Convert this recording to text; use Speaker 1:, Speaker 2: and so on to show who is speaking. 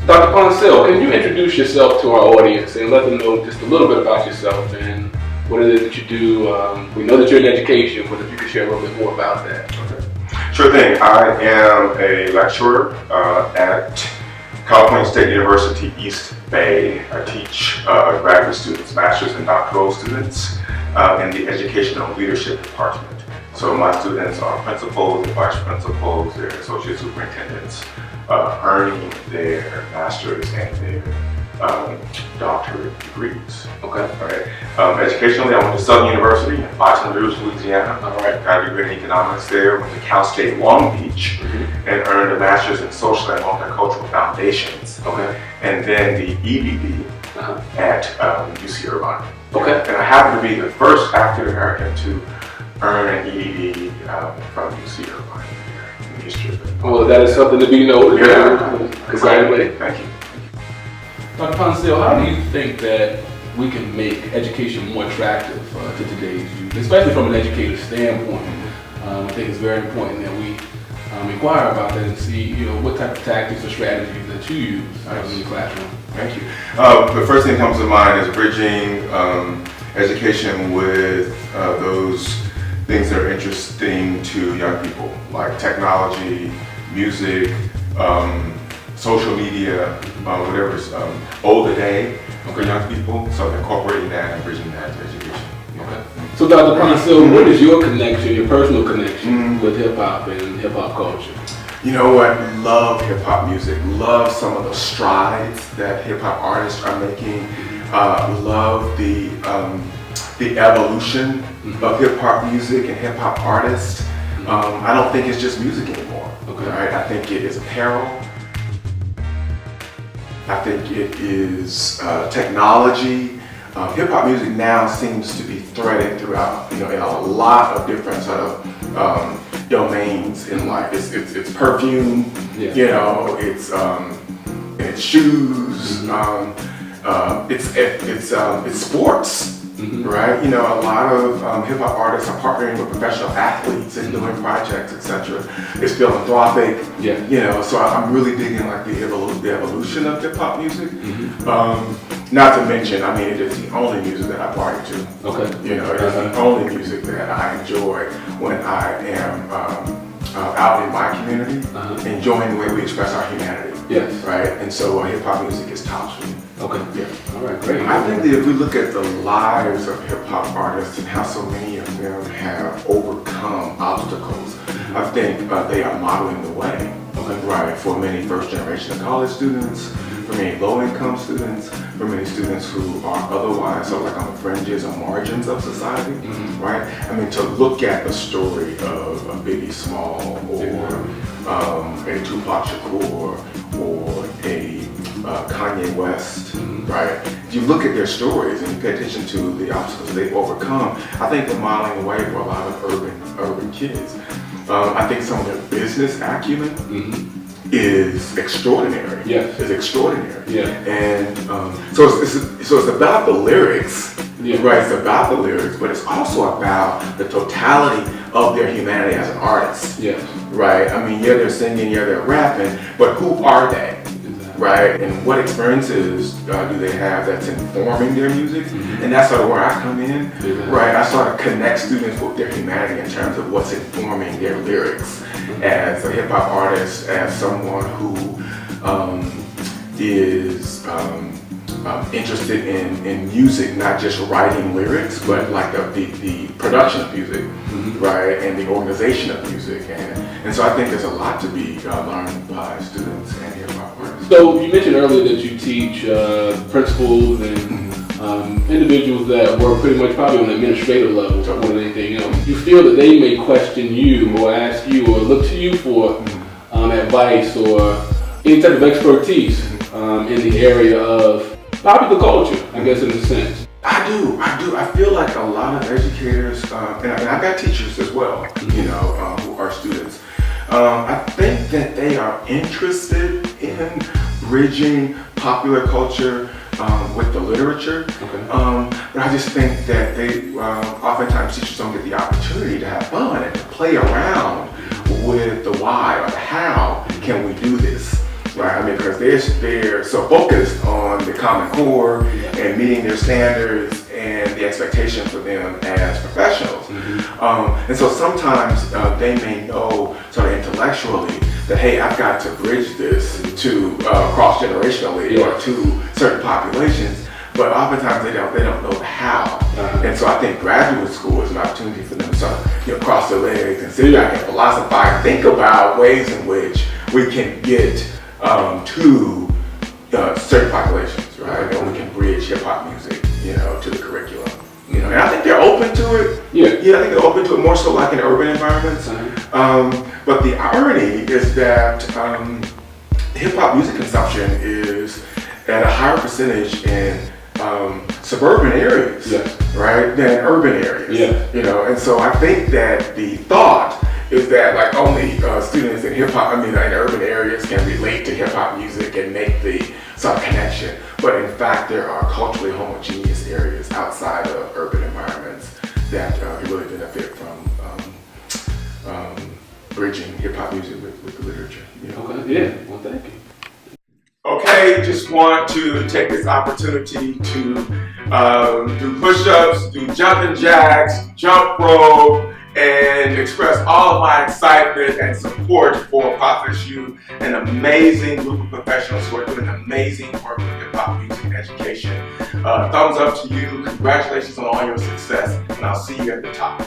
Speaker 1: Dr. Pouncil, can you introduce yourself to our audience and let them know just a little bit about yourself and what it is that you do? We know that you're in education, but if you could share a little bit more about that.
Speaker 2: Okay. Sure thing. I am a lecturer at California State University, East Bay. I teach graduate students, master's and doctoral students in the Educational Leadership Department. So my students are principals, vice principals, they're associate superintendents, earning their master's and their doctorate degrees.
Speaker 1: Okay.
Speaker 2: All right. Educationally, I went to Southern University in Baton Rouge, Louisiana.
Speaker 1: All right.
Speaker 2: Got a degree in economics there. Went to Cal State Long Beach and earned a master's in social and multicultural foundations.
Speaker 1: Okay.
Speaker 2: And then the EDD at UC Irvine.
Speaker 1: Okay.
Speaker 2: And I happen to be the first African American to earn an EDD from UC Irvine in the history of it.
Speaker 1: Well, that is something to be noted.
Speaker 2: Yeah.
Speaker 1: Congratulations.
Speaker 2: Thank you.
Speaker 1: Dr. Pouncil, how do you think that we can make education more attractive to today's youth, especially from an educator standpoint? I think it's very important that we inquire about that and see, what type of tactics or strategies that you use in the classroom.
Speaker 2: Thank you. The first thing that comes to mind is bridging education with those things that are interesting to young people, like technology, music, social media, whatever is old today for young people. So incorporating that and bridging that to education.
Speaker 1: Okay. So Dr. Pouncil, what is your connection, your personal connection with hip hop and hip hop culture?
Speaker 3: You know what? Love hip hop music. Love some of the strides that hip hop artists are making. Love the evolution of hip hop music and hip hop artists. I don't think it's just music anymore.
Speaker 1: Okay.
Speaker 3: Right? I think it is apparel. I think it is technology. Hip hop music now seems to be threaded throughout, in a lot of different sort of domains in life. It's perfume, it's shoes, it's sports. Right, a lot of hip hop artists are partnering with professional athletes and doing projects, etc. It's philanthropic, So I'm really digging like the evolution of hip hop music. Not to mention, it is the only music that I party to.
Speaker 1: Okay.
Speaker 3: It is the only music that I enjoy when I am out in my community, enjoying the way we express our humanity.
Speaker 1: Yes.
Speaker 3: Right, and so hip hop music is tops for me.
Speaker 1: Okay.
Speaker 3: Yeah.
Speaker 1: All right, great.
Speaker 3: I think that if we look at the lives of hip hop artists and how so many of them have overcome obstacles, I think they are modeling the way. Okay. Right, for many first generation college students, for many low income students, for many students who are otherwise sort of like on the fringes or margins of society. Right? To look at the story of a Biggie Small or a Tupac Shakur or a Kanye West, right? If you look at their stories and you pay attention to the obstacles they've overcome, I think they're modeling the way for a lot of urban kids. I think some of their business acumen is extraordinary.
Speaker 1: Yes.
Speaker 3: Is extraordinary.
Speaker 1: Yeah.
Speaker 3: And so it's about the lyrics, right? It's about the lyrics, but it's also about the totality of their humanity as an artist.
Speaker 1: Yes.
Speaker 3: Right? They're singing, they're rapping, but who are they? Right, and what experiences do they have that's informing their music? And that's sort of where I come in, right? I sort of connect students with their humanity in terms of what's informing their lyrics. As a hip hop artist, as someone who is interested in music, not just writing lyrics, but like the production of music, right, and the organization of music, and so I think there's a lot to be learned by students and hip hop artists.
Speaker 1: So you mentioned earlier that you teach principals and individuals that work pretty much probably on the administrative level more than anything else. You feel that they may question you or ask you or look to you for advice or any type of expertise in the area of popular culture, I guess, in a sense.
Speaker 3: I do. I feel like a lot of educators, and I've got teachers as well, who are students. I think that they are interested in bridging popular culture with the literature.
Speaker 1: Okay.
Speaker 3: But I just think that they, oftentimes teachers don't get the opportunity to have fun and to play around with the why or the how can we do this. right? I mean, because they're so focused on the Common Core and meeting their standards and the expectation for them as professionals. And so sometimes they may know sort of intellectually that, hey, I've got to bridge this to cross-generationally or to certain populations, but oftentimes they don't know the how. And so I think graduate school is an opportunity for them to sort of cross their legs and sit back and philosophize, think about ways in which we can get to certain populations, right? And we can bridge hip hop music, to the curriculum. And I think they're open to it. Yeah, I think they're open to it more so like in urban environments. But the irony is that hip hop music consumption is at a higher percentage in suburban areas, right, than urban areas. And so I think that the thought is that like only students in hip hop, in urban areas can relate to hip hop music and make the sort of connection. But in fact, there are culturally homogeneous areas outside of urban environments that really benefit from bridging hip hop music with the literature.
Speaker 1: Okay, well, thank you.
Speaker 3: Okay, just want to take this opportunity to do push-ups, do jumping jacks, jump rope, and express all of my excitement and support for ProfessU, an amazing group of professionals who are doing amazing work with hip-hop music education. Thumbs up to you, congratulations on all your success, and I'll see you at the top.